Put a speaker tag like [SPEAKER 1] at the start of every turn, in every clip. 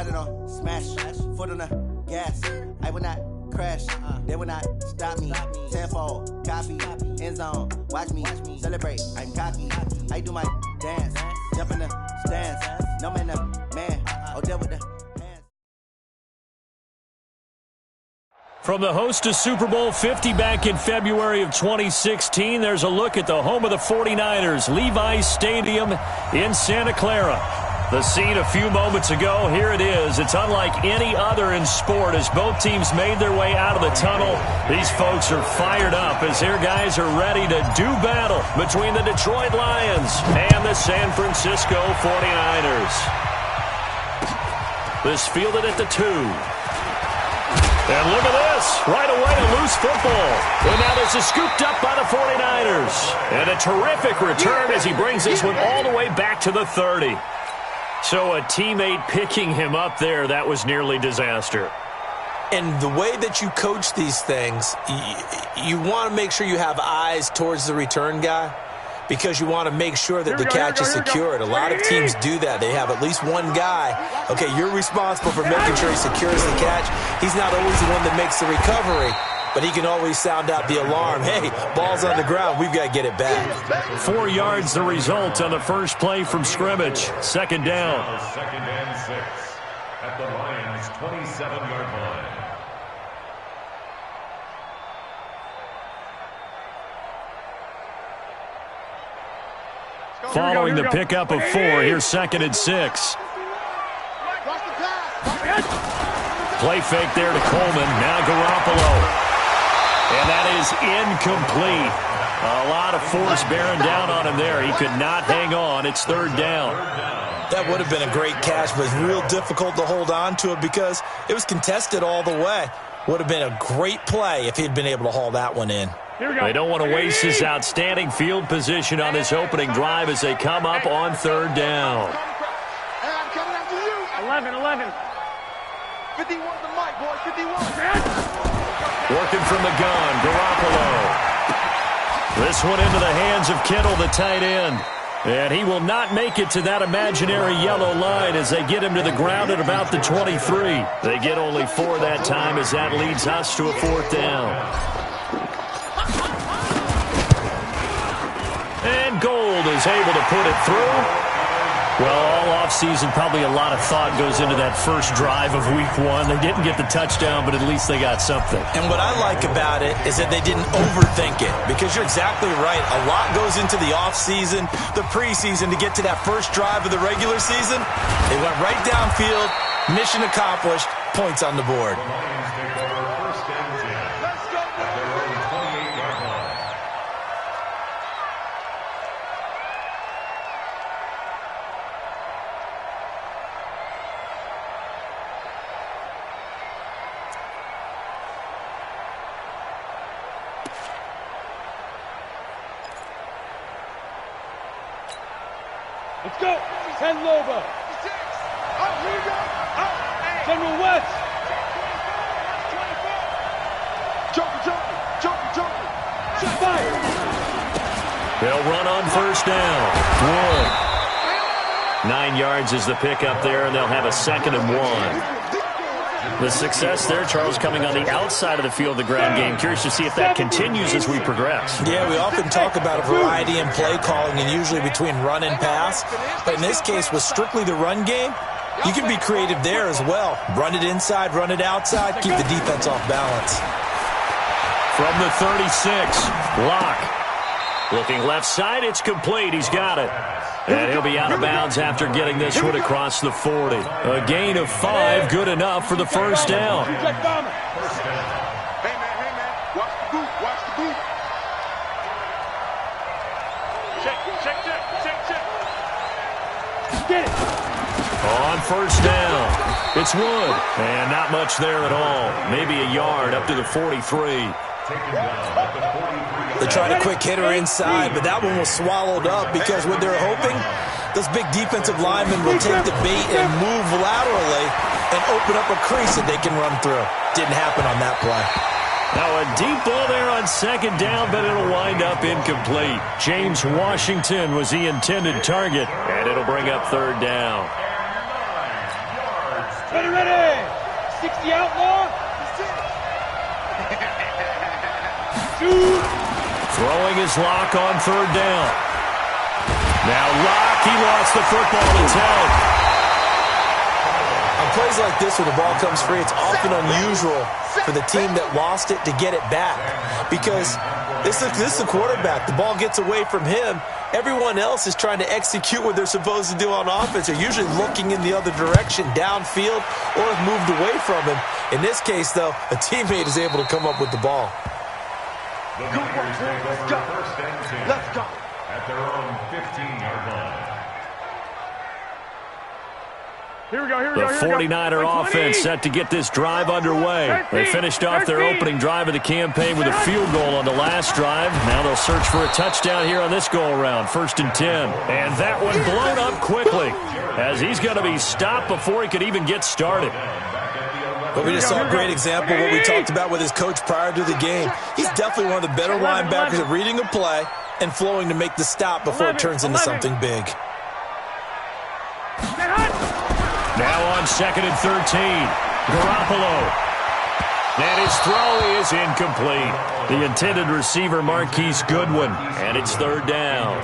[SPEAKER 1] got it on smash, foot on the gas. I will not crash, they will not stop me. Tenfold, copy, end zone, watch me celebrate. I'm cocky, I do my dance, jump in the stands. No man, man, oh, there with the hands.
[SPEAKER 2] From the host to Super Bowl 50 back in February of 2016, there's a look at the home of the 49ers, Levi's Stadium in Santa Clara. The scene a few moments ago, here it is. It's unlike any other in sport as both teams made their way out of the tunnel. These folks are fired up as their guys are ready to do battle between the Detroit Lions and the San Francisco 49ers. This fielded at the 2. And look at this. Right away, a loose football. And now this is scooped up by the 49ers. And a terrific return as he brings this one all the way back to the 30. So a teammate picking him up there, that was nearly disaster.
[SPEAKER 3] And the way that you coach these things, you want to make sure you have eyes towards the return guy because you want to make sure that the catch is secured. A lot of teams do that. They have at least one guy. Okay, you're responsible for making sure he secures the catch. He's not always the one that makes the recovery, but he can always sound out the alarm. Hey, ball's on the ground. We've got to get it back.
[SPEAKER 2] 4 yards the result on the first play from scrimmage. Second down.
[SPEAKER 4] Second and 6 at the Lions' 27-yard line.
[SPEAKER 2] Following the pickup of 4, here's second and 6. Play fake there to Coleman. Now Garoppolo. And that is incomplete. A lot of force bearing down on him there. He could not hang on. It's third down.
[SPEAKER 3] That would have been a great catch, but real difficult to hold on to it because it was contested all the way. Would have been a great play if he'd been able to haul that one in.
[SPEAKER 2] They don't want to waste this outstanding field position on this opening drive as they come up on third down.
[SPEAKER 5] 11. 51 the mic, boy. 51.
[SPEAKER 2] Working from the gun, Garoppolo. This one into the hands of Kittle, the tight end. And he will not make it to that imaginary yellow line as they get him to the ground at about the 23. They get only 4 that time as that leads us to a fourth down. And Gold is able to put it through. Well, all offseason, probably a lot of thought goes into that first drive of week 1. They didn't get the touchdown, but at least they got something.
[SPEAKER 3] And what I like about it is that they didn't overthink it because you're exactly right. A lot goes into the offseason, the preseason to get to that first drive of the regular season. They went right downfield, mission accomplished, points on the board.
[SPEAKER 5] Let's go. 10 Loba. 6. Out. Here we go. Out. General West. 24. Joker. Shot fire.
[SPEAKER 2] They'll run on first down. 9 yards is the pickup there, and they'll have a 2nd and 1. The success there, Charles, coming on the outside of the field, the ground game. Curious to see if that continues as we progress.
[SPEAKER 3] Yeah, we often talk about a variety in play calling and usually between run and pass. But in this case, with strictly the run game, you can be creative there as well. Run it inside, run it outside, keep the defense off balance.
[SPEAKER 2] From the 36, Locke. Looking left side, it's complete. He's got it. And he'll be out of bounds after getting this one across the 40. A gain of 5, good enough for the first down.
[SPEAKER 5] Hey, man. Watch the boot. Check. Get it.
[SPEAKER 2] On first down, it's Wood. And not much there at all. Maybe a yard up to the 43.
[SPEAKER 3] They tried a quick hitter inside, but that one was swallowed up because what they're hoping, those big defensive linemen will take the bait and move laterally and open up a crease that they can run through. Didn't happen on that play.
[SPEAKER 2] Now a deep ball there on second down, but it'll wind up incomplete. James Washington was the intended target, and it'll bring up third down.
[SPEAKER 5] Ready. 60 outlaw. Shoot.
[SPEAKER 2] Throwing his lock on third down. Now Lock, he lost the football. It's held.
[SPEAKER 3] On plays like this, when the ball comes free, it's often unusual for the team that lost it to get it back. Because this is the quarterback. The ball gets away from him. Everyone else is trying to execute what they're supposed to do on offense. They're usually looking in the other direction, downfield, or have moved away from him. In this case, though, a teammate is able to come up with the ball.
[SPEAKER 4] Let's go. At their own 15-yard line.
[SPEAKER 5] Here we go.
[SPEAKER 2] The 49er offense set to get this drive underway. They finished off their opening drive of the campaign with a field goal on the last drive. Now they'll search for a touchdown here on this go-around, 1st and 10. And that one blown up quickly as he's going to be stopped before he could even get started.
[SPEAKER 3] But we just saw a great example of what we talked about with his coach prior to the game. He's definitely one of the better linebackers at reading a play and flowing to make the stop before it turns into something big.
[SPEAKER 2] Now on 2nd and 13, Garoppolo. And his throw is incomplete. The intended receiver, Marquise Goodwin, and it's 3rd down.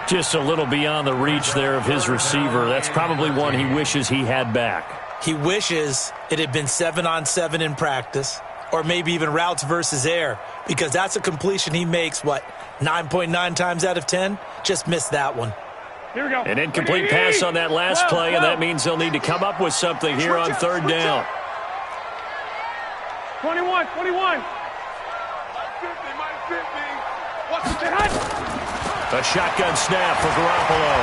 [SPEAKER 2] Just a little beyond the reach there of his receiver. That's probably one he wishes he had back.
[SPEAKER 3] He wishes it had been 7-on-7 in practice, or maybe even routes versus air, because that's a completion he makes, 9.9 times out of 10? Just missed that one.
[SPEAKER 5] Here we go.
[SPEAKER 2] An incomplete pass on that last play, and that means they'll need to come up with something here on 3rd down.
[SPEAKER 5] 21.
[SPEAKER 2] A shotgun snap for Garoppolo.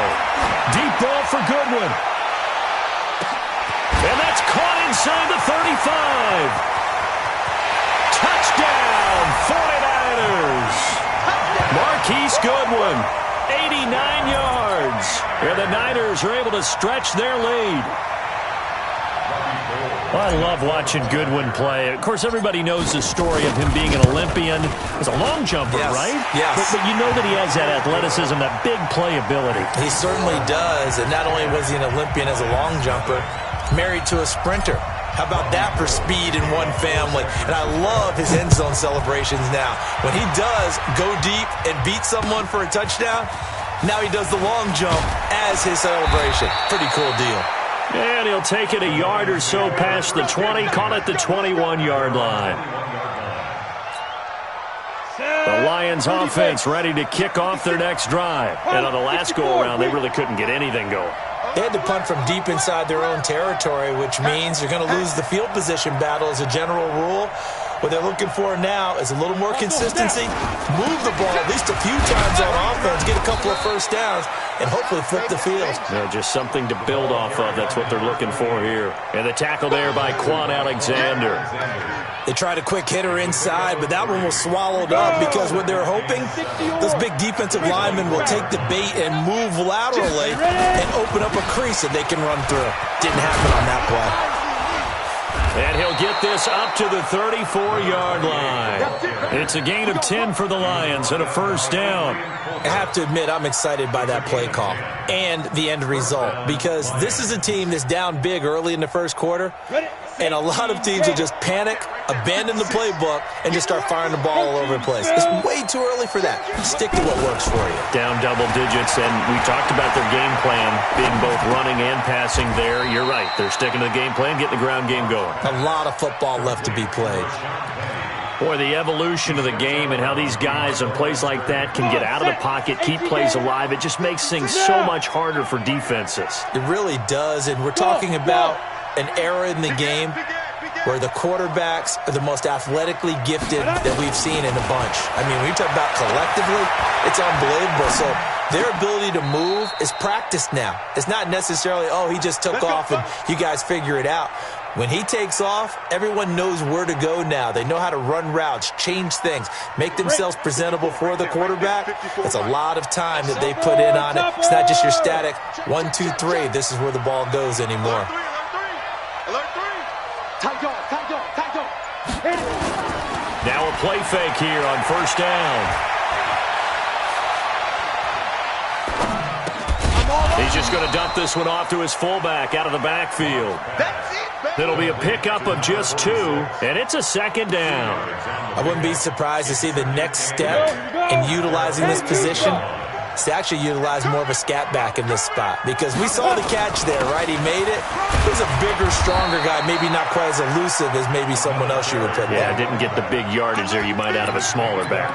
[SPEAKER 2] Deep ball for Goodwin. And that's caught inside the 35. Touchdown, 49ers. Marquise Goodwin, 89 yards. And the Niners are able to stretch their lead. I love watching Goodwin play. Of course, everybody knows the story of him being an Olympian. He's a long jumper, right?
[SPEAKER 3] Yes.
[SPEAKER 2] But you know that he has that athleticism, that big playability.
[SPEAKER 3] He certainly does. And not only was he an Olympian as a long jumper, married to a sprinter. How about that for speed in one family? And I love his end zone celebrations now. When he does go deep and beat someone for a touchdown, now he does the long jump as his celebration. Pretty cool deal.
[SPEAKER 2] And he'll take it a yard or so past the 20, call it the 21-yard line. The Lions offense ready to kick off their next drive. And on the last go-around, they really couldn't get anything going.
[SPEAKER 3] They had to punt from deep inside their own territory, which means you're going to lose the field position battle as a general rule. What they're looking for now is a little more consistency, move the ball at least a few times on offense, get a couple of first downs, and hopefully flip the field.
[SPEAKER 2] Just something to build off of. That's what they're looking for here. And the tackle there by Quan Alexander.
[SPEAKER 3] They tried a quick hitter inside, but that one was swallowed up because what they're hoping, those big defensive linemen will take the bait and move laterally and open up a crease that they can run through. Didn't happen on that play.
[SPEAKER 2] And he'll get this up to the 34-yard line. It's a gain of 10 for the Lions and a first down.
[SPEAKER 3] I have to admit, I'm excited by that play call and the end result because this is a team that's down big early in the first quarter, and a lot of teams will just panic, abandon the playbook, and just start firing the ball all over the place. It's way too early for that. Stick to what works for you.
[SPEAKER 2] Down double digits, and we talked about their game plan being both running and passing there. You're right. They're sticking to the game plan, getting the ground game going.
[SPEAKER 3] A lot of football left to be played.
[SPEAKER 2] Boy, the evolution of the game and how these guys on plays like that can get out of the pocket, keep plays alive, it just makes things so much harder for defenses.
[SPEAKER 3] It really does, and we're talking about an era in the game where the quarterbacks are the most athletically gifted that we've seen in a bunch. I mean, when you talk about collectively, it's unbelievable. So their ability to move is practiced now. It's not necessarily, oh, he just took off and you guys figure it out. When he takes off, everyone knows where to go now. They know how to run routes, change things, make themselves presentable for the quarterback. It's a lot of time that they put in on it. It's not just your static 1, 2, 3. This is where the ball goes anymore.
[SPEAKER 2] Now a play fake here on first down. He's just going to dump this one off to his fullback out of the backfield.
[SPEAKER 5] That's it, baby.
[SPEAKER 2] It'll be a pickup of just 2, and it's a second down.
[SPEAKER 3] I wouldn't be surprised to see the next step in utilizing this position is to actually utilize more of a scat back in this spot, because we saw the catch there, right? He made it. He's a bigger, stronger guy, maybe not quite as elusive as maybe someone else you would put there.
[SPEAKER 2] Yeah, didn't get the big yardage there you might out of a smaller back.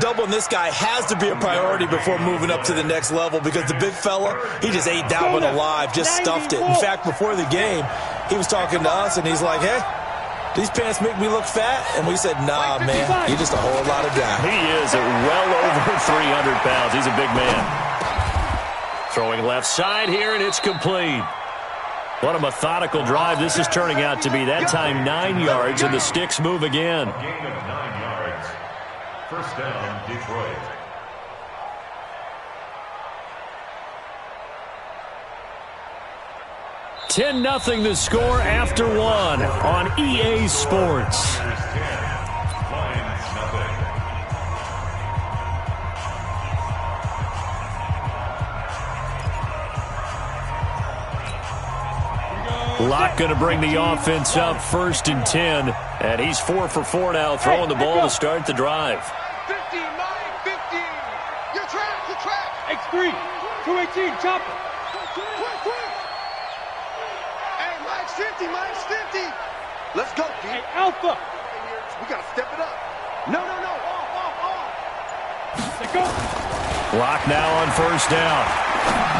[SPEAKER 3] Doubling this guy has to be a priority before moving up to the next level, because the big fella, he just ate that one alive, just stuffed it. In fact, before the game, he was talking to us, and he's like, hey, these pants make me look fat? And we said, nah, man, you're just a whole lot of guy.
[SPEAKER 2] He is well over 300 pounds. He's a big man. Throwing left side here, and it's complete. What a methodical drive this is turning out to be. That time 9 yards, and the sticks move again.
[SPEAKER 4] A gain of 9 yards. First down, Detroit.
[SPEAKER 2] Ten 0 the score after 1 on EA Sports. Locke going to bring the offense up 1st and 10. And he's 4 for 4 now, throwing the ball to start the drive.
[SPEAKER 5] 15, 9, 15. Your track. X3, 218, chop it. Quick. Hey, Mike's 50. Let's go, Pete. Hey, Alpha. We got to step it up. No. Off. Let's go.
[SPEAKER 2] Locke now on 1st down.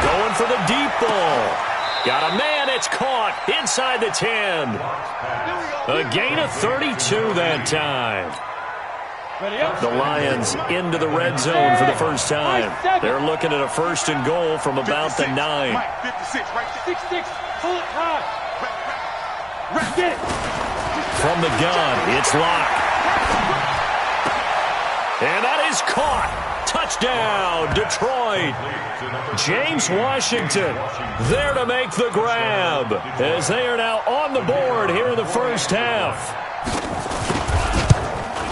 [SPEAKER 2] Going for the deep ball. Got a man, it's caught inside the 10. A gain of 32 that time. The Lions into the red zone for the first time. They're looking at a 1st and goal from about the 9.
[SPEAKER 5] 56, right there. 66, pull it high.
[SPEAKER 2] From the gun, it's Locke. And that is caught. Touchdown, Detroit. James Washington there to make the grab as they are now on the board here in the first half.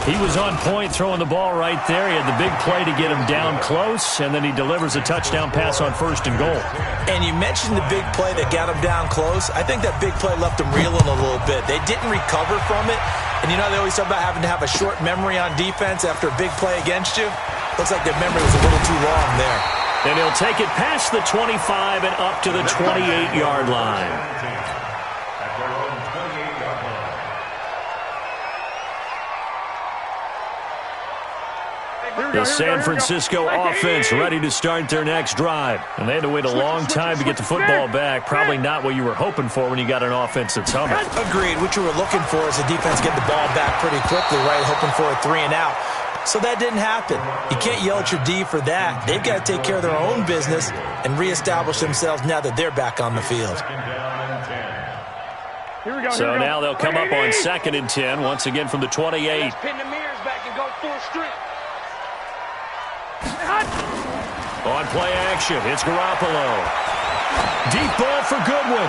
[SPEAKER 2] He was on point throwing the ball right there. He had the big play to get him down close, and then he delivers a touchdown pass on 1st and goal.
[SPEAKER 3] And you mentioned the big play that got him down close. I think that big play left him reeling a little bit. They didn't recover from it. And you know, they always talk about having to have a short memory on defense after a big play against you. Looks like their memory was a little too long there.
[SPEAKER 2] And he'll take it past the 25 and up to the 28-yard line.
[SPEAKER 4] At their own 28-yard line.
[SPEAKER 2] The San Francisco offense ready to start their next drive. And they had to wait a long time to get the football back. Probably not what you were hoping for when you got an offense that's humming.
[SPEAKER 3] Agreed. What you were looking for is the defense getting the ball back pretty quickly, right? Hoping for a 3 and out. So that didn't happen. You can't yell at your D for that. They've got to take care of their own business and reestablish themselves now that they're back on the field.
[SPEAKER 2] So now they'll come up on 2nd and 10, once again from the 28.
[SPEAKER 5] Pin the mirrors back and go full strength.
[SPEAKER 2] On play action, it's Garoppolo. Deep ball for Goodwin.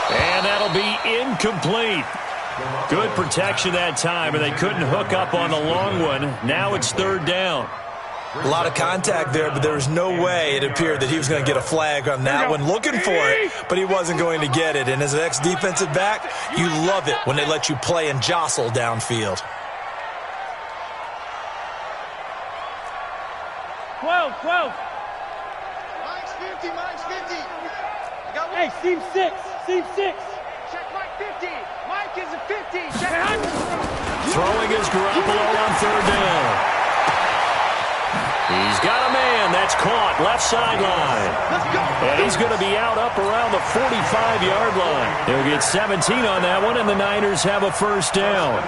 [SPEAKER 2] And that'll be incomplete. Good protection that time, and they couldn't hook up on the long one. Now it's 3rd down.
[SPEAKER 3] A lot of contact there, but there was no way it appeared that he was going to get a flag on that one. Looking for it, but he wasn't going to get it. And as an ex-defensive back, you love it when they let you play and jostle downfield.
[SPEAKER 5] 12. Mike's 50. Hey, seam 6. Check Mike 50. Mike is a 50. Check.
[SPEAKER 2] Throwing is Garoppolo on 3rd down. He's got a man. That's caught. Left sideline. And he's going to be out up around the 45-yard line. They'll get 17 on that one, and the Niners have a 1st down.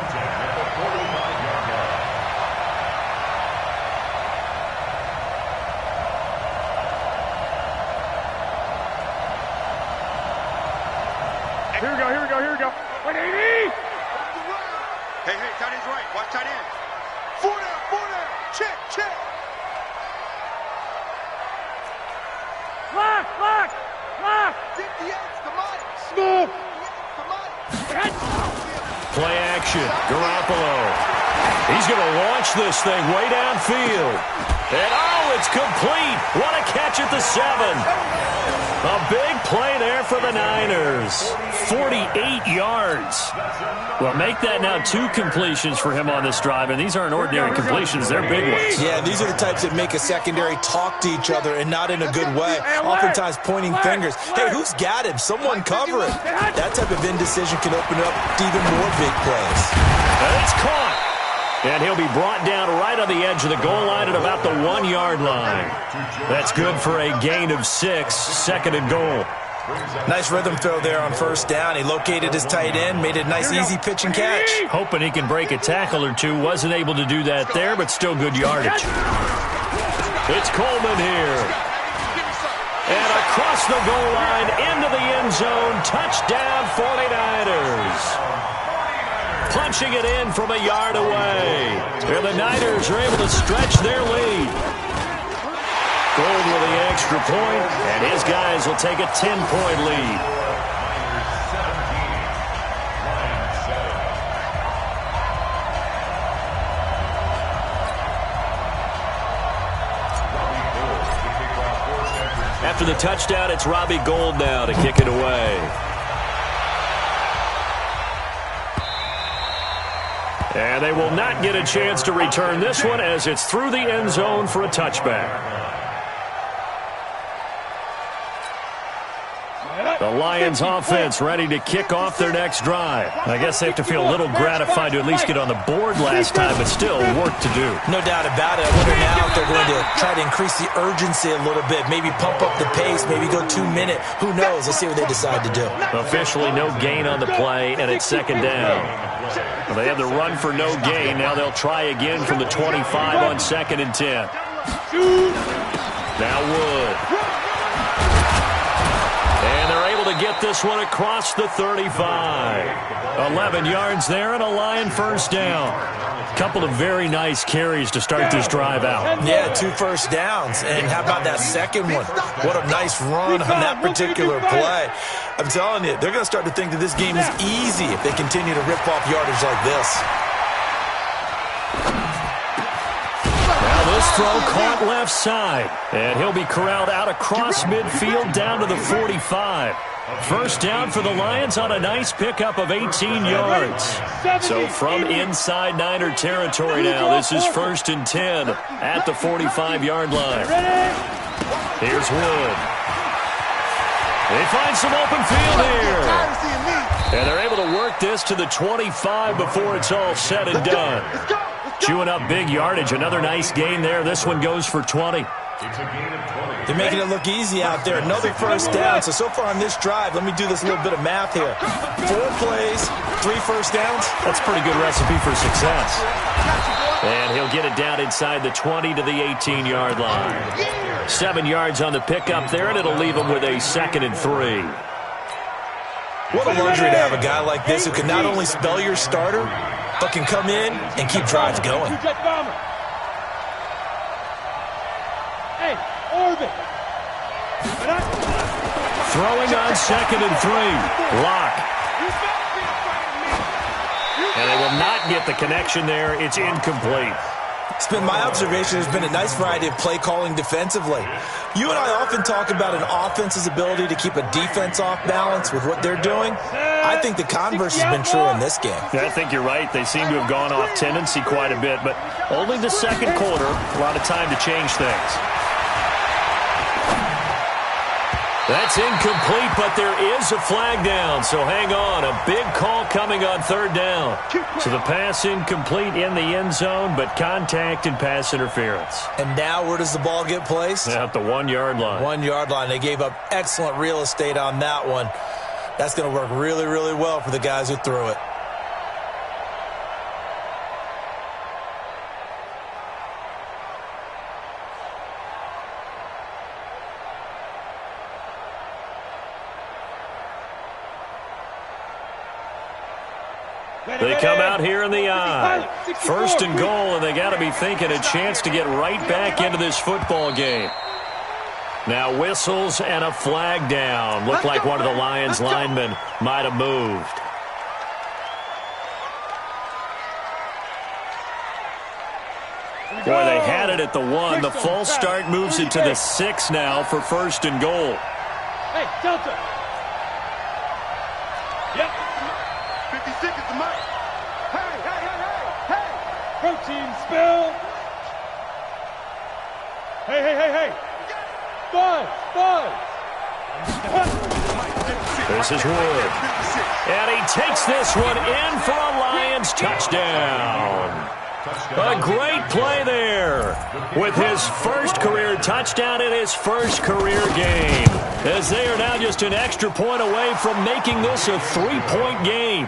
[SPEAKER 5] Here we go. 180. Hey, tight end's right. Watch tight end. 4 down. Check. Lock. 58's the mic. Smooth.
[SPEAKER 2] Play action. Garoppolo. He's going to launch this thing way downfield. And, oh, it's complete. What a catch at the 7. A big play there for the Niners. 48 yards. Well, make that now 2 completions for him on this drive, and these aren't ordinary completions. They're big ones.
[SPEAKER 3] Yeah, these are the types that make a secondary talk to each other and not in a good way, oftentimes pointing fingers. Hey, who's got him? Someone cover it. That type of indecision can open up to even more big plays.
[SPEAKER 2] And it's caught. And he'll be brought down right on the edge of the goal line at about the 1-yard line. That's good for a gain of 6, 2nd and goal.
[SPEAKER 3] Nice rhythm throw there on first down. He located his tight end, made a nice easy pitch and catch.
[SPEAKER 2] Hoping he can break a tackle or two. Wasn't able to do that there, but still good yardage. It's Coleman here. And across the goal line, into the end zone. Touchdown 49ers. Punching it in from a yard away. And the Niners are able to stretch their lead. Gold with the extra point, and his guys will take a 10-point lead. After the touchdown, it's Robbie Gould now to kick it away. And they will not get a chance to return this one as it's through the end zone for a touchback. The Lions offense ready to kick off their next drive. I guess they have to feel a little gratified to at least get on the board last time, but still work to do.
[SPEAKER 3] No doubt about it. I wonder now if they're going to try to increase the urgency a little bit, maybe pump up the pace, maybe go 2-minute. Who knows? Let's see what they decide to do.
[SPEAKER 2] Officially no gain on the play, and it's 2nd down. Well, they have the run for no gain. Now they'll try again from the 25 on 2nd and 10. Now Wood. And they're able to get this one across the 35. 11 yards there and a Lion first down. Couple of very nice carries to start this drive out.
[SPEAKER 3] Yeah, 2 first downs. And how about that second one? What a nice run on that particular play. I'm telling you, they're going to start to think that this game is easy if they continue to rip off yardage like this.
[SPEAKER 2] Now this throw caught left side. And he'll be corralled out across midfield down to the 45. First down for the Lions on a nice pickup of 18 yards. So from inside Niner territory now, this is 1st and 10 at the 45-yard line. Here's Wood. They find some open field here. And they're able to work this to the 25 before it's all said and done. Chewing up big yardage. Another nice gain there. This one goes for 20.
[SPEAKER 3] They're making it look easy out there. Another first down. So far on this drive, let me do this little bit of math here. 4 plays, 3 first downs.
[SPEAKER 2] That's a pretty good recipe for success. And he'll get it down inside the 20 to the 18-yard line. 7 yards on the pickup there, and it'll leave him with a 2nd and 3.
[SPEAKER 3] What a luxury to have a guy like this who can not only spell your starter, but can come in and keep drives going.
[SPEAKER 2] Throwing on 2nd and 3. Lock. And they will not get the connection there. It's incomplete.
[SPEAKER 3] It's been my observation. There's been a nice variety of play calling defensively. You and I often talk about an offense's ability to keep a defense off balance with what they're doing. I think the converse has been true in this game.
[SPEAKER 2] Yeah, I think you're right. They seem to have gone off tendency quite a bit, but only the 2nd quarter. A lot of time to change things. That's incomplete, but there is a flag down, so hang on. A big call coming on 3rd down. So the pass incomplete in the end zone, but contact and pass interference.
[SPEAKER 3] And now where does the ball get placed?
[SPEAKER 2] At the 1-yard line.
[SPEAKER 3] 1-yard line. They gave up excellent real estate on that one. That's going to work really, really well for the guys who threw it.
[SPEAKER 2] They come out here in the I. 1st and goal, and they got to be thinking a chance to get right back into this football game. Now whistles and a flag down. Looked like one of the Lions linemen might have moved. Boy, they had it at the 1. The false start moves it to the 6 now for first and goal.
[SPEAKER 5] Hey, Delta. Yep. 50 seconds to Mike. Hey. Protein spill. Hey. Buzz.
[SPEAKER 2] This is Wood. And he takes this one in for a Lions touchdown. A great play there with his first career touchdown in his first career game, as they are now just an extra point away from making this a 3-point game.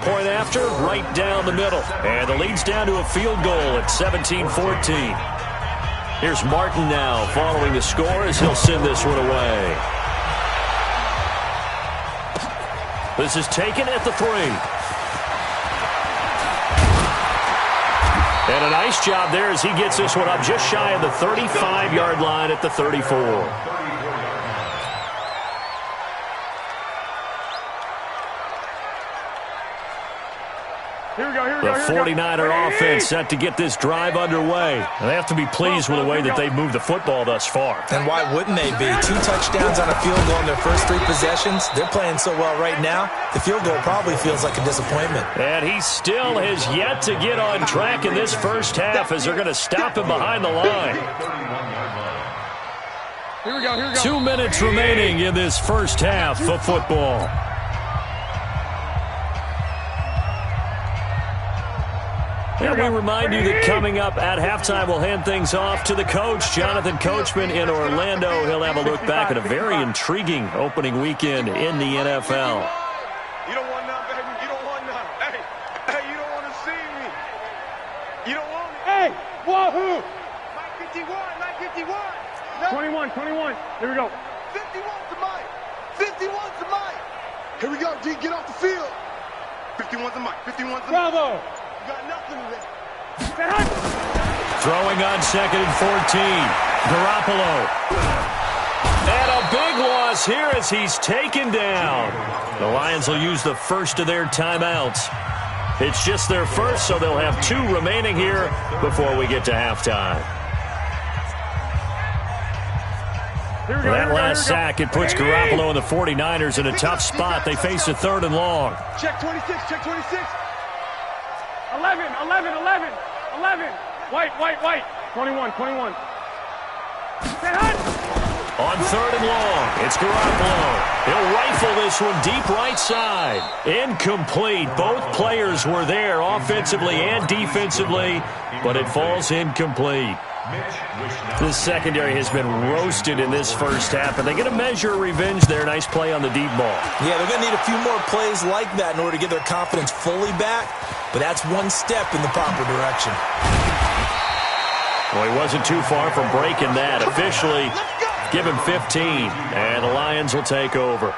[SPEAKER 2] Point after, right down the middle. And the lead's down to a field goal at 17-14. Here's Martin now following the score as he'll send this one away. This is taken at the 3. And a nice job there as he gets this one up just shy of the 35-yard line at the 34.
[SPEAKER 5] Here we go.
[SPEAKER 2] The 49er offense set to get this drive underway. And they have to be pleased with the way that they've moved the football thus far.
[SPEAKER 3] And why wouldn't they be? 2 touchdowns on a field goal in their first 3 possessions. They're playing so well right now, the field goal probably feels like a disappointment.
[SPEAKER 2] And he still has yet to get on track in this first half as they're going to stop him behind the line.
[SPEAKER 5] Here we go.
[SPEAKER 2] 2 minutes remaining in this first half of football. And we remind you that coming up at halftime, we'll hand things off to the coach, Jonathan Coachman in Orlando. He'll have a look back at a very intriguing opening weekend in the NFL.
[SPEAKER 5] You don't want none, baby. You don't want none. Hey, you don't want to see me. You don't want me. Hey, wahoo! Mike 51. 21. Here we go. 51's to Mike. 51's to Mike. Here we go, D. Get off the field. 51's to Mike. 51's to Mike. Bravo. Got nothing to that.
[SPEAKER 2] Throwing on 2nd and 14. Garoppolo. And a big loss here as he's taken down. The Lions will use the first of their timeouts. It's just their first, so they'll have 2 remaining here before we get to halftime. That last sack, it puts Garoppolo and the 49ers in a tough spot. They face a 3rd and long.
[SPEAKER 5] Check 26. 11. White. 21.
[SPEAKER 2] On 3rd and long, it's Garoppolo. He'll rifle this one deep right side. Incomplete. Both players were there offensively and defensively, but it falls incomplete. This secondary has been roasted in this first half, and they get a measure of revenge there. Nice play on the deep ball.
[SPEAKER 3] Yeah, they're going to need a few more plays like that in order to get their confidence fully back, but that's one step in the proper direction.
[SPEAKER 2] Well, he wasn't too far from breaking that. Officially, give him 15, and the Lions will take over.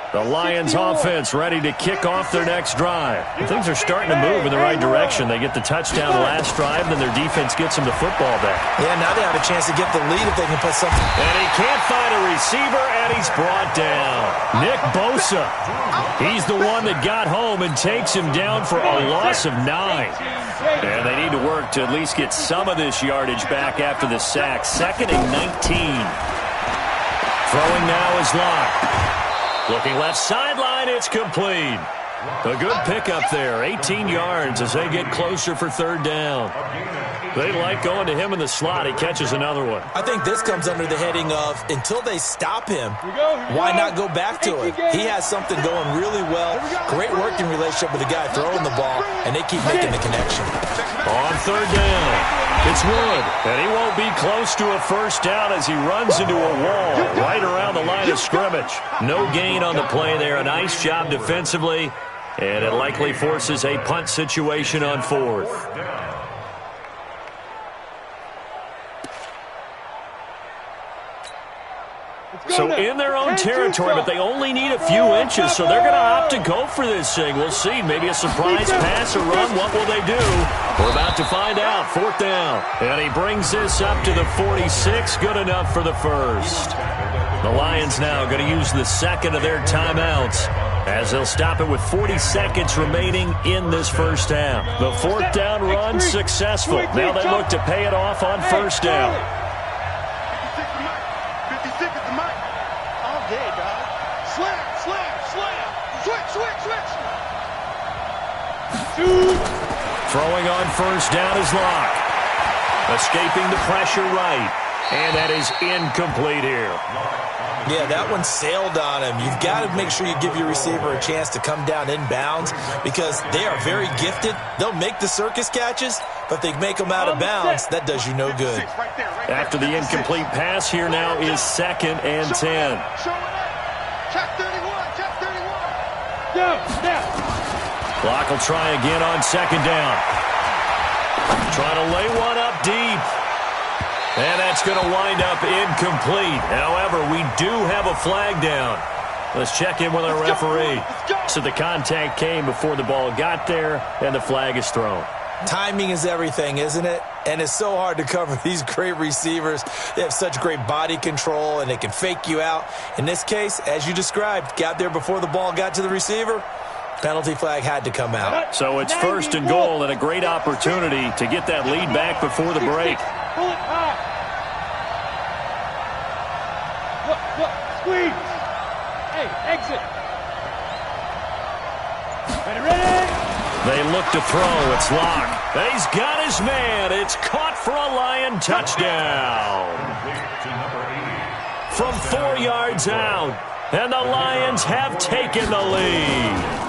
[SPEAKER 2] The Lions offense ready to kick off their next drive. And things are starting to move in the right direction. They get the touchdown last drive, then their defense gets them the football back.
[SPEAKER 3] Yeah, now they have a chance to get the lead if they can put something.
[SPEAKER 2] And he can't find a receiver, and he's brought down. Nick Bosa. He's the one that got home and takes him down for a loss of 9. And they need to work to at least get some of this yardage back after the sack. 2nd and 19. Throwing now is Locke. Looking left sideline, it's complete. A good pickup there, 18 yards as they get closer for 3rd down. They like going to him in the slot. He catches another one.
[SPEAKER 3] I think this comes under the heading of, until they stop him, why not go back to it? He has something going really well. Great working relationship with the guy throwing the ball, and they keep making the connection.
[SPEAKER 2] On 3rd down. It's Wood, and he won't be close to a first down as he runs into a wall right around the line of scrimmage. No gain on the play there. A nice job defensively, and it likely forces a punt situation on 4th. So in their own territory, but they only need a few inches, so they're going to opt to go for this thing. We'll see. Maybe a surprise pass or run. What will they do? We're about to find out. 4th down. And he brings this up to the 46. Good enough for the first. The Lions now going to use the 2nd of their timeouts as they'll stop it with 40 seconds remaining in this first half. The fourth down run successful. Now they look to pay it off on first down.
[SPEAKER 5] 56 at the mic. All day, dog. Slam. Switch.
[SPEAKER 2] Throwing on first down is Locke. Escaping the pressure right. And that is incomplete here.
[SPEAKER 3] Yeah, that one sailed on him. You've got to make sure you give your receiver a chance to come down inbounds because they are very gifted. They'll make the circus catches, but they make them out of bounds. That does you no good.
[SPEAKER 2] After the incomplete pass, here now is 2nd and 10.
[SPEAKER 5] Check 31.
[SPEAKER 2] Clock will try again on 2nd down. Trying to lay one up deep. And that's going to wind up incomplete. However, we do have a flag down. Let's check in with our referee. So the contact came before the ball got there, and the flag is thrown.
[SPEAKER 3] Timing is everything, isn't it? And it's so hard to cover these great receivers. They have such great body control, and they can fake you out. In this case, as you described, got there before the ball got to the receiver. Penalty flag had to come out.
[SPEAKER 2] So it's 1st and goal and a great opportunity to get that lead back before the break.
[SPEAKER 5] Pull it high. Look, squeeze. Hey, exit. Ready.
[SPEAKER 2] They look to throw. It's Locke. He's got his man. It's caught for a Lion touchdown. From 4 yards out. And the Lions have taken the lead.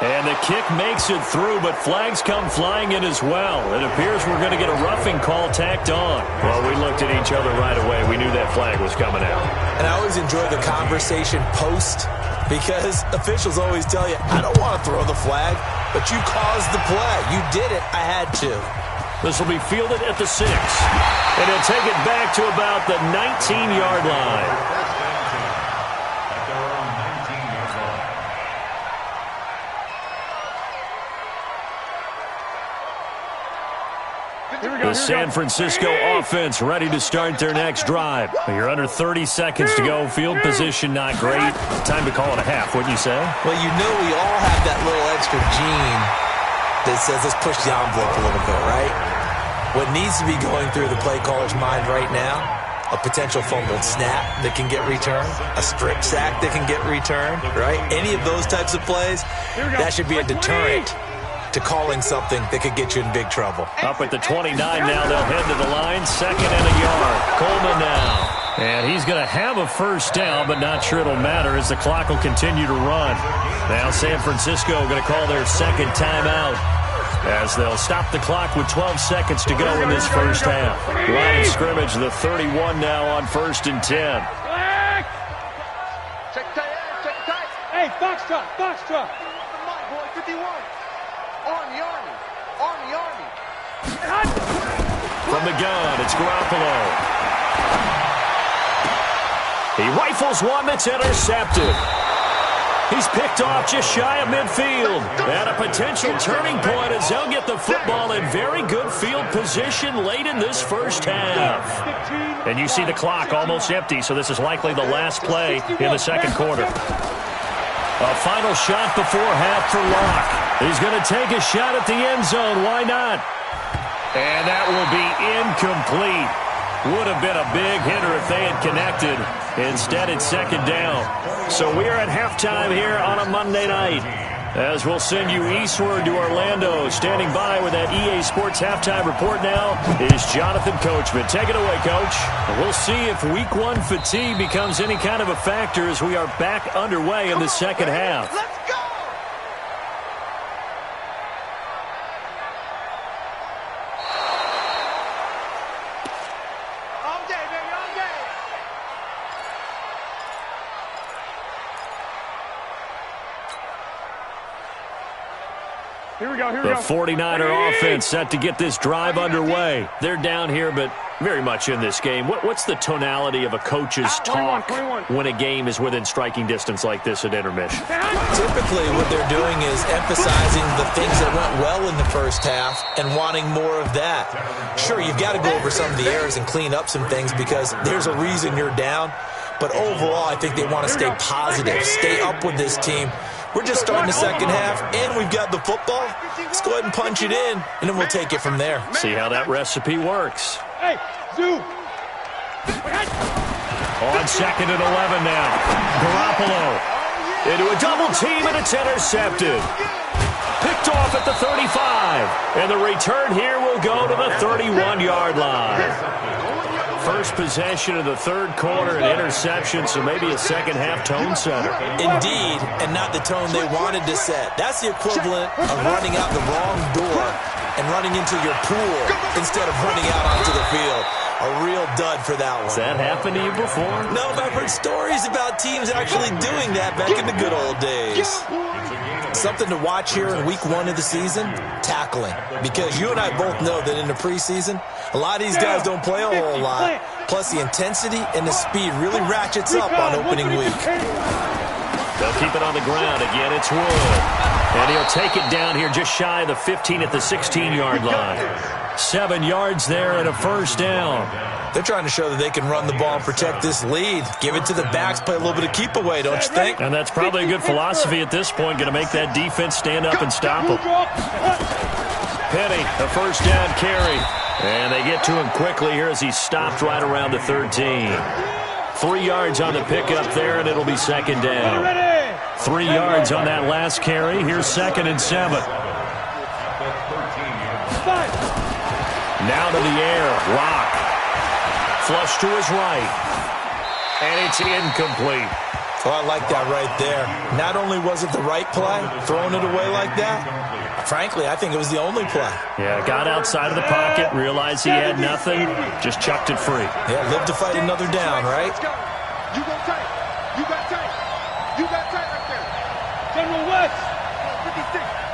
[SPEAKER 2] And the kick makes it through, but flags come flying in as well. It appears we're going to get a roughing call tacked on. Well, we looked at each other right away. We knew that flag was coming out.
[SPEAKER 3] And I always enjoy the conversation post because officials always tell you, I don't want to throw the flag, but you caused the play. You did it. I had to.
[SPEAKER 2] This will be fielded at the 6. And he'll take it back to about the 19-yard line. The San Francisco offense ready to start their next drive. You're under 30 seconds to go. Field position not great. Time to call it a half, wouldn't you say?
[SPEAKER 3] Well, you know we all have that little extra gene that says let's push the envelope a little bit, right? What needs to be going through the play caller's mind right now, a potential fumbled snap that can get returned, a strip sack that can get returned, right? Any of those types of plays, that should be a deterrent to calling something that could get you in big trouble.
[SPEAKER 2] Up at the 29 now, they'll head to the line. 2nd and a yard. Coleman now. And he's going to have a first down, but not sure it'll matter as the clock will continue to run. Now San Francisco going to call their 2nd timeout as they'll stop the clock with 12 seconds to go in this first half. Line of scrimmage, the 31 now on 1st and 10.
[SPEAKER 5] Check tight. Hey, Foxtrot. Come on, boy, 51. Army.
[SPEAKER 2] From the gun, it's Garoppolo. He rifles one that's intercepted. He's picked off just shy of midfield. And a potential turning point as they'll get the football in very good field position late in this first half. And you see the clock almost empty, so this is likely the last play in the 2nd quarter. A final shot before half for Locke. He's going to take a shot at the end zone. Why not? And that will be incomplete. Would have been a big hitter if they had connected. Instead, it's 2nd down. So we are at halftime here on a Monday night. As we'll send you eastward to Orlando. Standing by with that EA Sports halftime report now is Jonathan Coachman. Take it away, Coach. We'll see if Week 1 fatigue becomes any kind of a factor as we are back underway in the second half.
[SPEAKER 5] Let's go! All day, baby, all day. Here we go.
[SPEAKER 2] The 49er offense set to get this drive underway. They're down here, but very much in this game. What's the tonality of a coach's talk when a game is within striking distance like this at intermission?
[SPEAKER 3] Typically, what they're doing is emphasizing the things that went well in the first half and wanting more of that. Sure, you've got to go over some of the errors and clean up some things because there's a reason you're down. But overall, I think they want to stay positive, stay up with this team. We're just starting the second half, and we've got the football. Let's go ahead and punch it in, and then we'll take it from there.
[SPEAKER 2] See how that recipe works.
[SPEAKER 5] Hey, Zoo.
[SPEAKER 2] On 2nd and 11 now. Garoppolo into a double team, and it's intercepted. Picked off at the 35. And the return here will go to the 31-yard line. First possession of the third quarter, an interception, so maybe a second-half tone setter.
[SPEAKER 3] Indeed, and not the tone they wanted to set. That's the equivalent of running out the wrong door and running into your pool instead of running out onto the field. A real dud for that one.
[SPEAKER 2] Has that happened to you before?
[SPEAKER 3] No, but I've heard stories about teams actually doing that back in the good old days. Something to watch here in week 1 of the season, tackling. Because you and I both know that in the preseason, a lot of these guys don't play a whole lot. Plus, the intensity and the speed really ratchets up on opening week.
[SPEAKER 2] They'll keep it on the ground. Again, it's Wood. And he'll take it down here just shy of the 15 at the 16-yard line. 7 yards there and a first down.
[SPEAKER 3] They're trying to show that they can run the ball and protect this lead. Give it to the backs, play a little bit of keep away, don't you think?
[SPEAKER 2] And that's probably a good philosophy at this point, going to make that defense stand up and stop them. Penny, a first down carry. And they get to him quickly here as he stopped right around the 13. 3 yards on the pickup there, and it'll be second down. 3 yards on that last carry. Here's 2nd and 7. Now to the air. Lock. Flush to his right. And it's incomplete.
[SPEAKER 3] Oh, I like that right there. Not only was it the right play, throwing it away like that, frankly, I think it was the only play.
[SPEAKER 2] Yeah, got outside of the pocket, realized he had nothing, just chucked it free.
[SPEAKER 3] Yeah, live to fight another down, right?
[SPEAKER 5] You go tight. You got tight. You got tight right there. General West.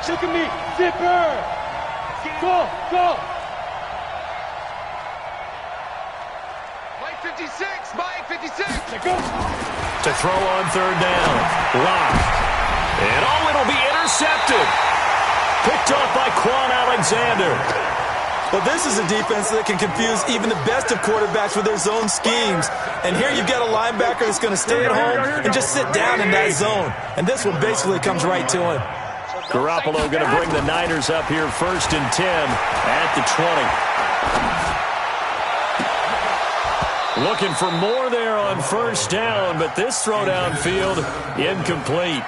[SPEAKER 5] 56. Look at me. Zipper. Go. Mike 56. Mike 56. Let go.
[SPEAKER 2] To throw on third down. Lock. And it'll be intercepted. Picked off by Quan Alexander.
[SPEAKER 3] Well, this is a defense that can confuse even the best of quarterbacks with their zone schemes. And here you've got a linebacker that's going to stay at home and just sit down in that zone. And this one basically comes right to him.
[SPEAKER 2] Garoppolo going to bring the Niners up here 1st and 10 at the 20. Looking for more there on first down, but this throw downfield, incomplete.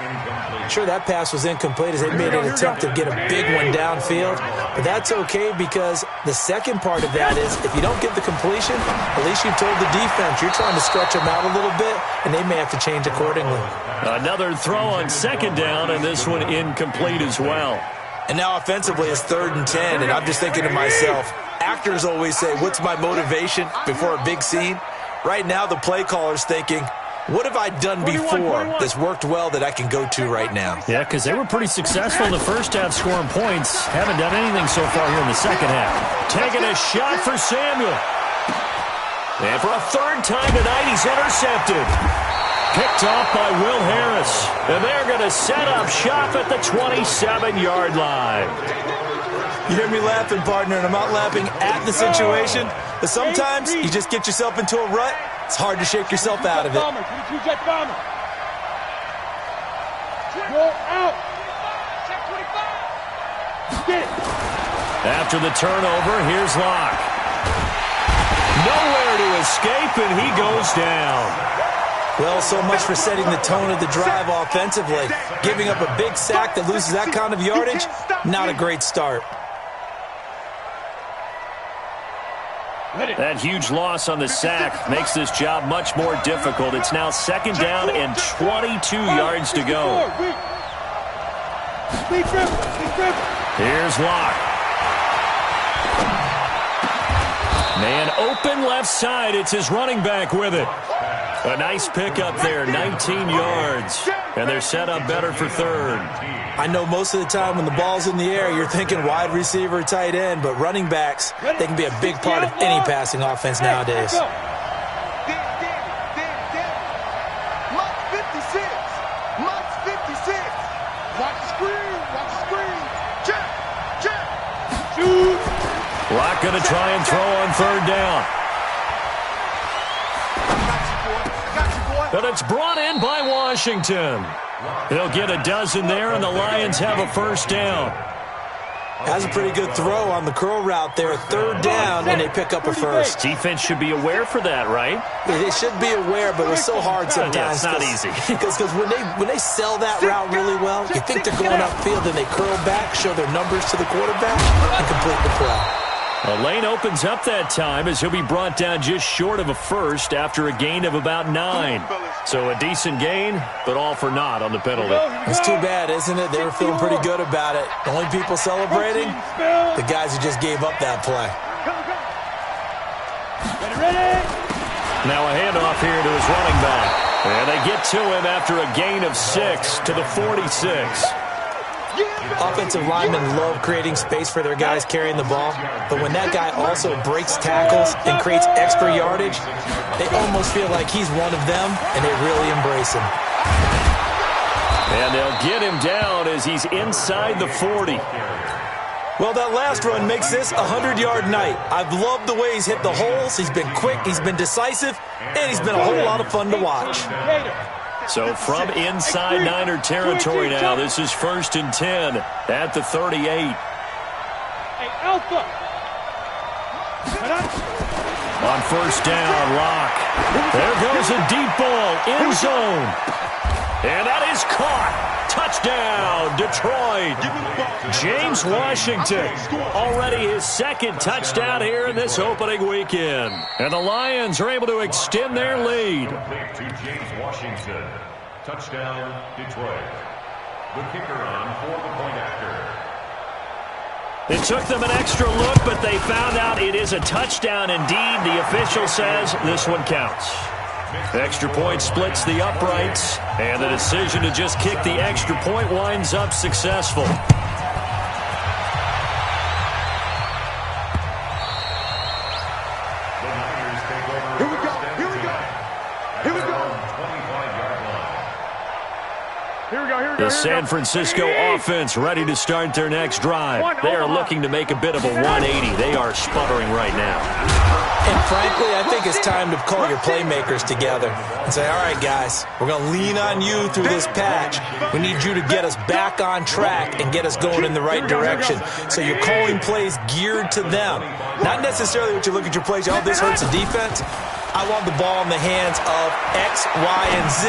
[SPEAKER 3] Sure, that pass was incomplete as they made an attempt to get a big one downfield. But that's okay because the second part of that is if you don't get the completion, at least you've told the defense you're trying to stretch them out a little bit, and they may have to change accordingly.
[SPEAKER 2] Another throw on second down, and this one incomplete as well.
[SPEAKER 3] And now offensively it's 3rd and 10, and I'm just thinking to myself, actors always say, what's my motivation before a big scene? Right now the play caller's thinking, what have I done before that's worked well that I can go to right now?
[SPEAKER 2] Yeah, because they were pretty successful in the first half scoring points. Haven't done anything so far here in the second half. Taking a shot for Samuel. And for a 3rd time tonight, he's intercepted. Picked off by Will Harris. And they're going to set up shop at the 27-yard line.
[SPEAKER 3] You hear me laughing, partner, and I'm not laughing at the situation. But sometimes you just get yourself into a rut. It's hard to shake yourself out of it.
[SPEAKER 5] Go out. Get it.
[SPEAKER 2] After the turnover, here's Locke. Nowhere to escape, and he goes down.
[SPEAKER 3] Well, so much for setting the tone of the drive offensively. Giving up a big sack that loses that kind of yardage, not a great start.
[SPEAKER 2] That huge loss on the sack makes this job much more difficult. It's now 2nd down and 22 yards to go. Here's Locke. Man open left side. It's his running back with it. A nice pickup there, 19 yards. And they're set up better for 3rd.
[SPEAKER 3] I know most of the time when the ball's in the air, you're thinking wide receiver, tight end, but running backs, they can be a big part of any passing offense nowadays.
[SPEAKER 5] Mark 56. Mark 56. Watch the screen. Watch the screen. Check. Shoot.
[SPEAKER 2] Locke going to try and throw on 3rd down.
[SPEAKER 5] Got you, boy.
[SPEAKER 2] But it's brought in by Washington. They'll get a dozen there, and the Lions have a first down.
[SPEAKER 3] That's a pretty good throw on the curl route there. Third down, and they pick up a first.
[SPEAKER 2] Defense should be aware for that, right?
[SPEAKER 3] They should be aware, but it's so hard sometimes.
[SPEAKER 2] Yeah, it's not easy.
[SPEAKER 3] Because when they sell that route really well, you think they're going upfield, and they curl back, show their numbers to the quarterback, and complete the play.
[SPEAKER 2] A lane opens up that time as he'll be brought down just short of a first after a gain of about 9. So a decent gain, but all for naught on the penalty.
[SPEAKER 3] It's too bad, isn't it? They were feeling pretty good about it. The only people celebrating, the guys who just gave up that play.
[SPEAKER 2] Now a handoff here to his running back. And they get to him after a gain of 6 to the 46.
[SPEAKER 3] Offensive linemen love creating space for their guys carrying the ball, but when that guy also breaks tackles and creates extra yardage, they almost feel like he's one of them, and they really embrace him.
[SPEAKER 2] And they'll get him down as he's inside the 40.
[SPEAKER 3] Well, that last run makes this a 100-yard night. I've loved the way he's hit the holes. He's been quick, he's been decisive, and he's been a whole lot of fun to watch.
[SPEAKER 2] So from inside Niner territory now, this is 1st and 10 at the 38. On first down, Locke. There goes a deep ball, end zone. And that is caught. Touchdown, Detroit. James Washington, already his second touchdown here in this opening weekend. And the Lions are able to extend their lead.
[SPEAKER 4] Complete to James Washington. Touchdown, Detroit. The kicker on for the point after.
[SPEAKER 2] It took them an extra look, but they found out it is a touchdown indeed. The official says this one counts. The extra point splits the uprights, and the decision to just kick the extra point winds up successful. The San Francisco offense ready to start their next drive. They are looking to make a bit of a 180. They are sputtering right now.
[SPEAKER 3] And frankly, I think it's time to call your playmakers together and say, all right, guys, we're going to lean on you through this patch. We need you to get us back on track and get us going in the right direction. So you're calling plays geared to them. Not necessarily what you look at your plays, oh, this hurts the defense. I want the ball in the hands of X, Y, and Z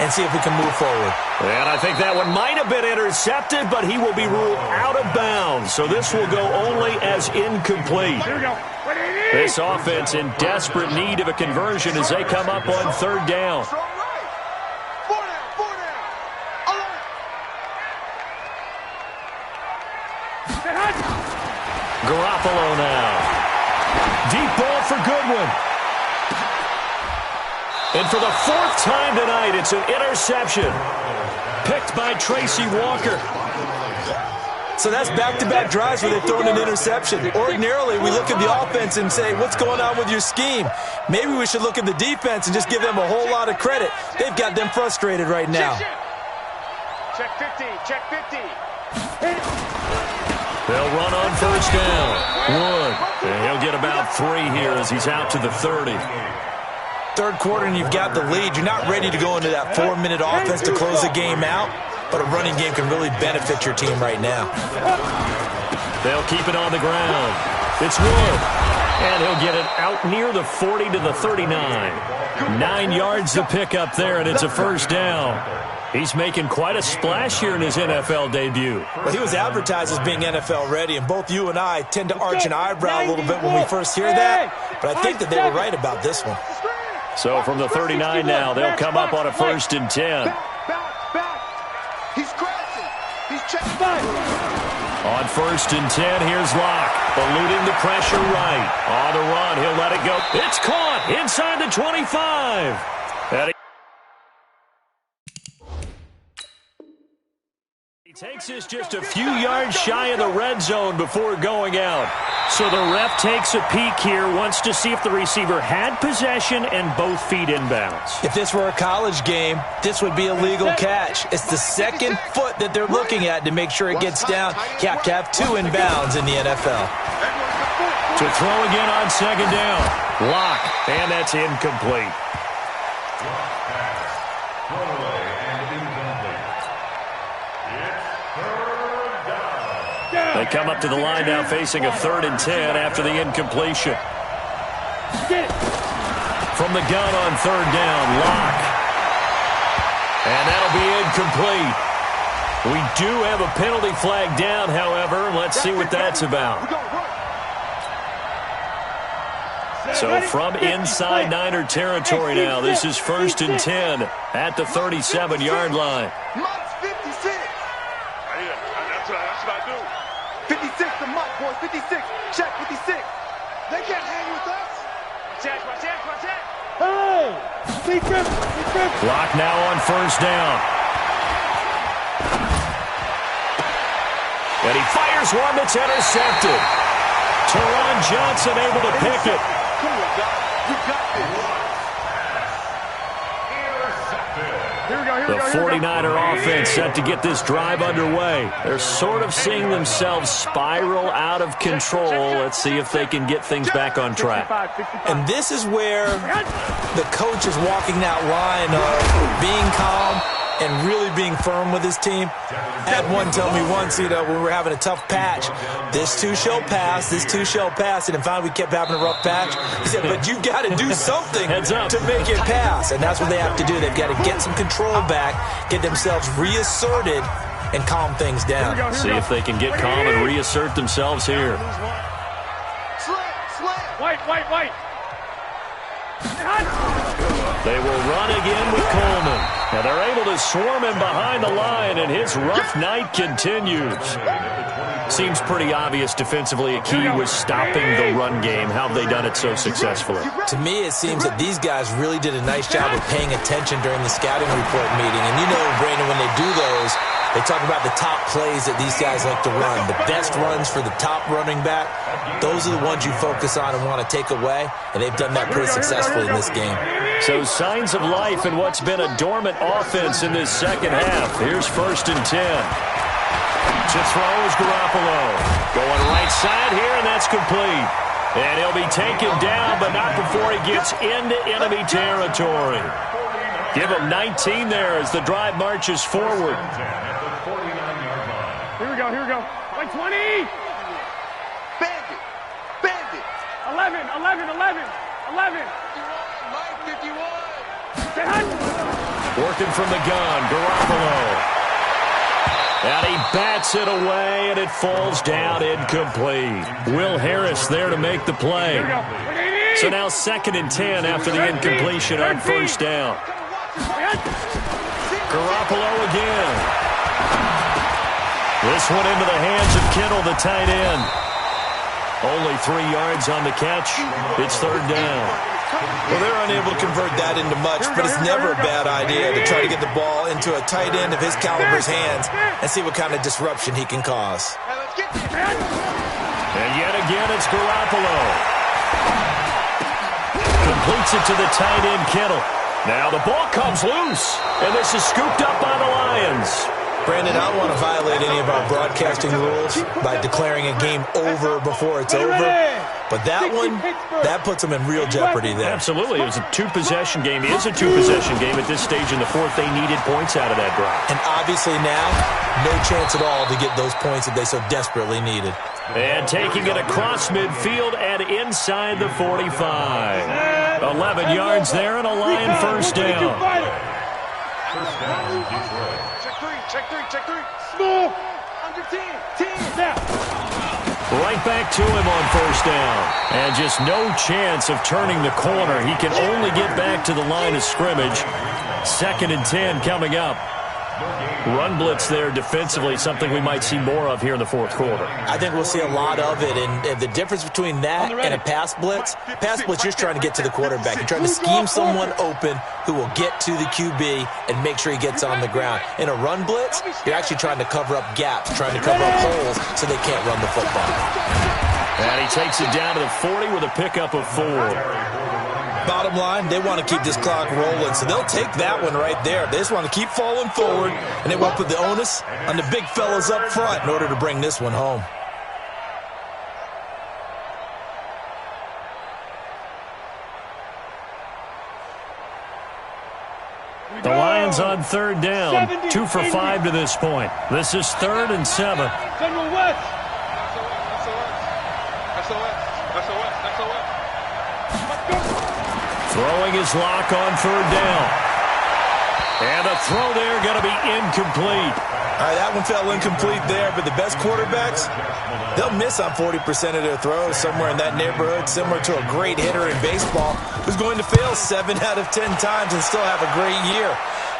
[SPEAKER 3] and see if we can move forward.
[SPEAKER 2] And I think that one might have been intercepted, but he will be ruled out of bounds. So this will go only as incomplete. This offense in desperate need of a conversion as they come up on third down. Garoppolo now. Deep ball for Goodwin. And for the 4th time tonight, it's an interception. Picked by Tracy Walker.
[SPEAKER 3] So that's back-to-back drives where they've thrown an interception. Ordinarily, we look at the offense and say, what's going on with your scheme? Maybe we should look at the defense and just give them a whole lot of credit. They've got them frustrated right now.
[SPEAKER 5] Check 50, check 50.
[SPEAKER 2] They'll run on first down. Wood. And he'll get about 3 here as he's out to the 30.
[SPEAKER 3] Third quarter and you've got the lead. You're not ready to go into that 4-minute offense to close the game out, but a running game can really benefit your team right now.
[SPEAKER 2] They'll keep it on the ground. It's Wood. And he'll get it out near the 40 to the 39. 9 yards to pick up there, and it's a first down. He's making quite a splash here in his NFL debut.
[SPEAKER 3] Well, he was advertised as being NFL ready, and both you and I tend to arch an eyebrow a little bit when we first hear that, but I think that they were right about this one.
[SPEAKER 2] So from the 39 now, they'll come up on a 1st and 10.
[SPEAKER 5] He's crashing. He's checking back.
[SPEAKER 2] On 1st and 10, here's Locke. Eluding the pressure right. On the run, he'll let it go. It's caught inside the 25. He takes us just a few yards shy of the red zone before going out. So the ref takes a peek here, wants to see if the receiver had possession and both feet inbounds.
[SPEAKER 3] If this were a college game, this would be a legal catch. It's the second foot that they're looking at to make sure it gets down. You have to have 2 inbounds in the NFL.
[SPEAKER 2] To throw again on second down. Locke, and that's incomplete.
[SPEAKER 4] Throwaway and incomplete. It's third down.
[SPEAKER 2] They come up to the line now facing a 3rd and 10 after the incompletion. From the gun on 3rd down, Locke. And that'll be incomplete. We do have a penalty flag down, however. Let's see what that's about. So from inside Niner territory now, this is 1st and 10 at the 37-yard line.
[SPEAKER 5] Mike's 56. That's what I do. 56 to Mike, boys. 56. Check 56. They can't hang with us. Watch that. Hey!
[SPEAKER 2] Clock now on 1st down. And he fires one that's intercepted. Teron Johnson able to pick it.
[SPEAKER 5] Come on, guys. You got this.
[SPEAKER 2] The 49er offense set to get this drive underway. They're sort of seeing themselves spiral out of control. Let's see if they can get things back on track.
[SPEAKER 3] And this is where the coach is walking that line of being calm and really being firm with his team. I had one tell me once, when we were having a tough patch, this too shall pass, and finally we kept having a rough patch. He said, but you've got to do something to make it pass, and that's what they have to do. They've got to get some control back, get themselves reasserted, and calm things down.
[SPEAKER 2] See if they can get calm and reassert themselves here.
[SPEAKER 5] White.
[SPEAKER 2] They will run again with Coleman. Now they're able to swarm him behind the line, and his rough night continues. Seems pretty obvious defensively a key was stopping the run game. How have they done it so successfully?
[SPEAKER 3] To me, it seems that these guys really did a nice job of paying attention during the scouting report meeting. And you know, Brandon, when they do those, they talk about the top plays that these guys like to run. The best runs for the top running back, those are the ones you focus on and want to take away, and they've done that pretty successfully in this game.
[SPEAKER 2] So signs of life in what's been a dormant offense in this second half. Here's 1st and 10. To throw is Garoppolo. Going right side here, and that's complete. And he'll be taken down, but not before he gets into enemy territory. Give him 19 there as the drive marches forward.
[SPEAKER 5] Here we go. 120. Bandit. 11. Mike 51.
[SPEAKER 2] Working from the gun, Garoppolo. And he bats it away, and it falls down incomplete. Will Harris there to make the play. So now 2nd and 10 after the incompletion on 1st down. Garoppolo again. This one into the hands of Kittle, the tight end. Only 3 yards on the catch. It's 3rd down.
[SPEAKER 3] Well, they're unable to convert that into much, but it's never a bad idea to try to get the ball into a tight end of his caliber's hands and see what kind of disruption he can cause.
[SPEAKER 2] And yet again, it's Garoppolo. Completes it to the tight end, Kittle. Now the ball comes loose, and this is scooped up by the Lions.
[SPEAKER 3] Brandon, I don't want to violate any of our broadcasting rules by declaring a game over before it's over, but that one, that puts them in real jeopardy there.
[SPEAKER 2] Absolutely. It was a 2-possession game. It is a 2-possession game at this stage in the 4th. They needed points out of that drive.
[SPEAKER 3] And obviously now, no chance at all to get those points that they so desperately needed.
[SPEAKER 2] And taking it across midfield and inside the 45. 11 yards there and a Lion 1st down.
[SPEAKER 4] First down, Detroit.
[SPEAKER 5] Check three. Small. Under 10.
[SPEAKER 2] Right back to him on 1st down. And just no chance of turning the corner. He can only get back to the line of scrimmage. 2nd and 10 coming up. Run blitz there defensively, something we might see more of here in the 4th quarter.
[SPEAKER 3] I think we'll see a lot of it, and the difference between that and a pass blitz, you're just trying to get to the quarterback. You're trying to scheme someone open who will get to the QB and make sure he gets on the ground. In a run blitz, you're actually trying to cover up gaps, trying to cover up holes so they can't run the football.
[SPEAKER 2] And he takes it down to the 40 with a pickup of 4.
[SPEAKER 3] Bottom line, they want to keep this clock rolling, so they'll take that one right there. They just want to keep falling forward, and they want to put the onus on the big fellas up front in order to bring this one home.
[SPEAKER 2] The Lions on third down, 2 for 5 to this point. This is 3rd and 7. Throwing his lock on 3rd down. And a throw there going to be incomplete.
[SPEAKER 3] All right, that one fell incomplete there, but the best quarterbacks, they'll miss on 40% of their throws somewhere in that neighborhood, similar to a great hitter in baseball who's going to fail 7 out of 10 times and still have a great year.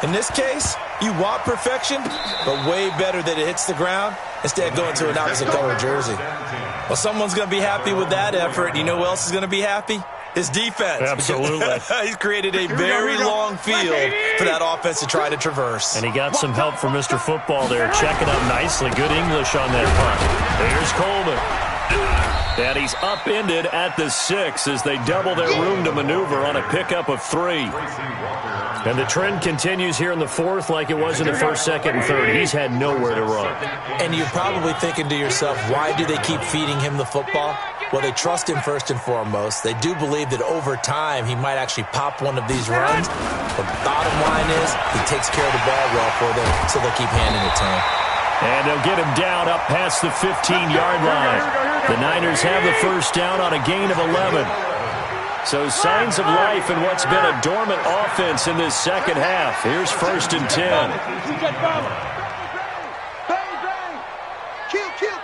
[SPEAKER 3] In this case, you want perfection, but way better that it hits the ground instead of going to an opposite color jersey. Well, someone's going to be happy with that effort. You know who else is going to be happy? His defense.
[SPEAKER 2] Absolutely.
[SPEAKER 3] He's created a very long field for that offense to try to traverse.
[SPEAKER 2] And he got some help from Mr. Football there, checking up nicely. Good English on that punt. Here's Coleman. And he's upended at the 6 as they double their room to maneuver on a pickup of 3. And the trend continues here in the 4th like it was in the 1st, 2nd, and 3rd. He's had nowhere to run.
[SPEAKER 3] And you're probably thinking to yourself, why do they keep feeding him the football? Well, they trust him first and foremost. They do believe that over time he might actually pop one of these runs. But the bottom line is he takes care of the ball well for them, so they'll keep handing it to him.
[SPEAKER 2] And they'll get him down up past the 15-yard line. The Niners have the first down on a gain of 11. So signs of life in what's been a dormant offense in this second half. Here's 1st and 10.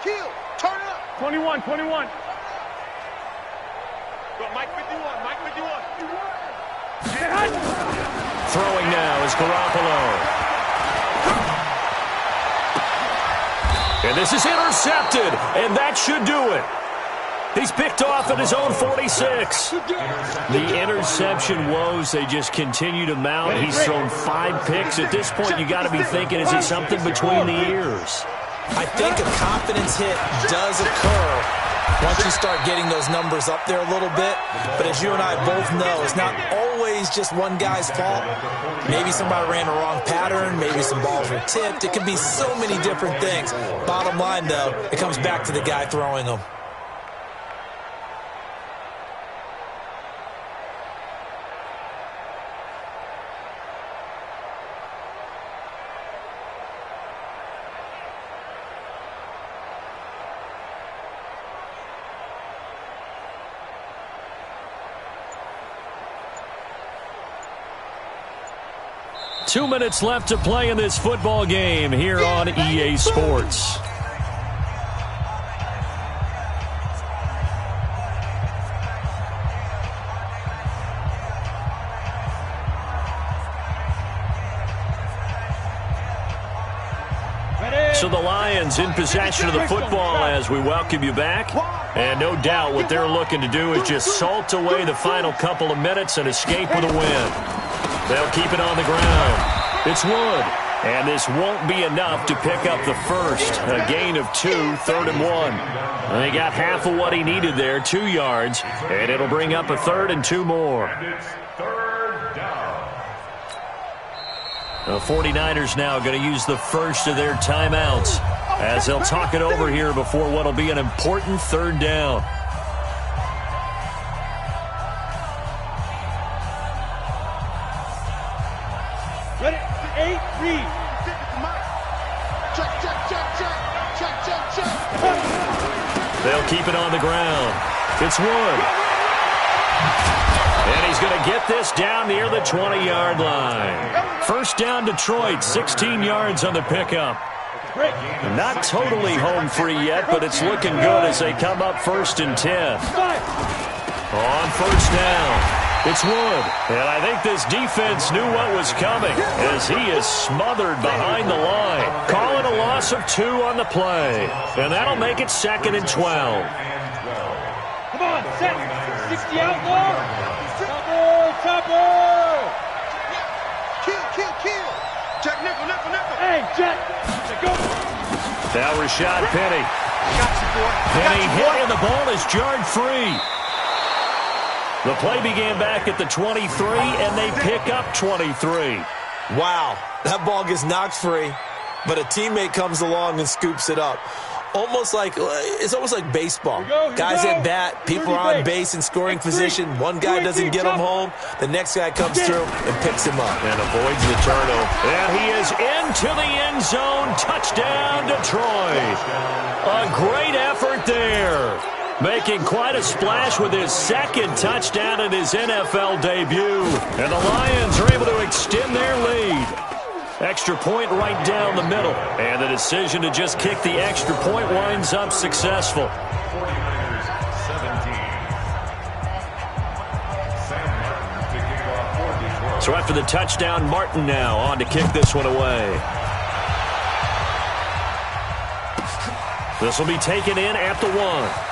[SPEAKER 5] Kill. Turn up.
[SPEAKER 6] 21.
[SPEAKER 5] Mike 51.
[SPEAKER 2] Throwing now is Garoppolo. And this is intercepted, and that should do it. He's picked off at his own 46. The interception woes, they just continue to mount. He's thrown 5 picks. At this point, you got to be thinking, is it something between the ears?
[SPEAKER 3] I think a confidence hit does occur once you start getting those numbers up there a little bit. But as you and I both know, it's not always just one guy's fault. Maybe somebody ran a wrong pattern. Maybe some balls were tipped. It could be so many different things. Bottom line, though, it comes back to the guy throwing them.
[SPEAKER 2] Two minutes left to play in this football game here on EA Sports. So the Lions in possession of the football as we welcome you back. And no doubt what they're looking to do is just salt away the final couple of minutes and escape with a win. They'll keep it on the ground. It's Wood. And this won't be enough to pick up the first. A gain of 2, 3rd and 1. And they got half of what he needed there, 2 yards. And it'll bring up a 3rd and 2 more. The 49ers now going to use the first of their timeouts as they'll talk it over here before what will be an important 3rd down.
[SPEAKER 6] Ready? 8, read.
[SPEAKER 5] Check.
[SPEAKER 2] They'll keep it on the ground. It's Wood. And he's going to get this down near the 20-yard line. First down, Detroit, 16 yards on the pickup. Not totally home free yet, but it's looking good as they come up 1st and 10. On first down. It's Wood, and I think this defense knew what was coming as he is smothered behind the line. Calling a loss of 2 on the play, and that'll make it 2nd and 12.
[SPEAKER 6] Come on, set. 60 outlaw. Topper.
[SPEAKER 5] Kill. Jack, nickel.
[SPEAKER 6] Hey, Jack. Go.
[SPEAKER 2] Now Rashad Penny.
[SPEAKER 5] Got you, boy.
[SPEAKER 2] Penny hit, and the ball is jarred free. The play began back at the 23, and they pick up 23.
[SPEAKER 3] Wow, that ball gets knocked free, but a teammate comes along and scoops it up. Almost like it's almost like baseball.
[SPEAKER 6] Here we
[SPEAKER 3] Guys
[SPEAKER 6] go.
[SPEAKER 3] at bat, people are on base in scoring position. One guy doesn't get him home. The next guy comes through and picks him up.
[SPEAKER 2] And avoids the turnover. And he is into the end zone. Touchdown, Detroit. A great effort there. Making quite a splash with his second touchdown in his NFL debut. And the Lions are able to extend their lead. Extra point right down the middle. And the decision to just kick the extra point winds up successful.
[SPEAKER 4] 49ers 17. Sam Martin to kick off for Detroit.
[SPEAKER 2] So after the touchdown, Martin now on to kick this one away. This will be taken in at the 1.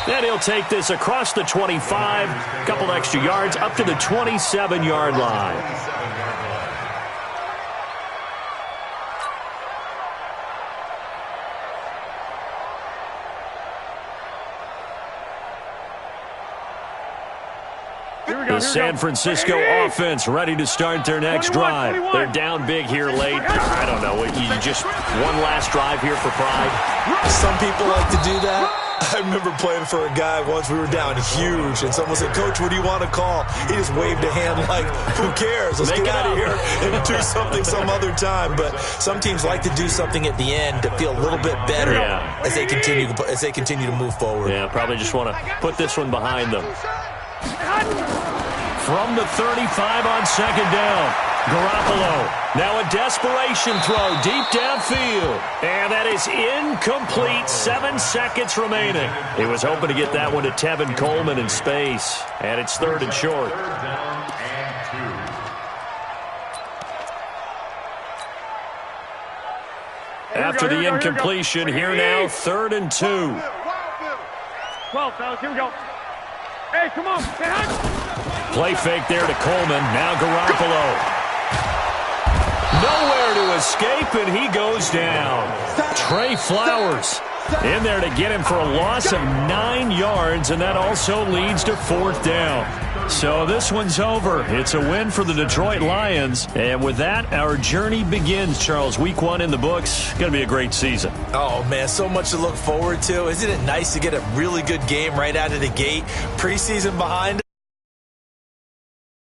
[SPEAKER 2] And he'll take this across the 25, a couple extra yards, up to the 27-yard line. The San Francisco offense ready to start their next drive. They're down big here late. I don't know. You just one last drive here for pride.
[SPEAKER 3] Some people like to do that. I remember playing for a guy once. We were down huge, and someone said, "Coach, what do you want to call?" He just waved a hand like, "Who cares? Let's get out of here and do something some other time." But some teams like to do something at the end to feel a little bit better as they continue to move forward.
[SPEAKER 2] Yeah, probably just want to put this one behind them. From the 35 on second down, Garoppolo. Now a desperation throw deep downfield. And that is incomplete. 7 seconds remaining. He was hoping to get that one to Tevin Coleman in space. And it's 3rd and short.
[SPEAKER 4] 3rd down and 2.
[SPEAKER 2] After the incompletion, here now, 3rd and 2.
[SPEAKER 6] 12, fellas, here we go. Hey, come on.
[SPEAKER 2] Play fake there to Coleman. Now Garoppolo. Nowhere to escape, and he goes down. Trey Flowers in there to get him for a loss of 9 yards, and that also leads to 4th down. So this one's over. It's a win for the Detroit Lions. And with that, our journey begins, Charles. Week 1 in the books. Going to be a great season.
[SPEAKER 3] Oh, man, so much to look forward to. Isn't it nice to get a really good game right out of the gate? Preseason behind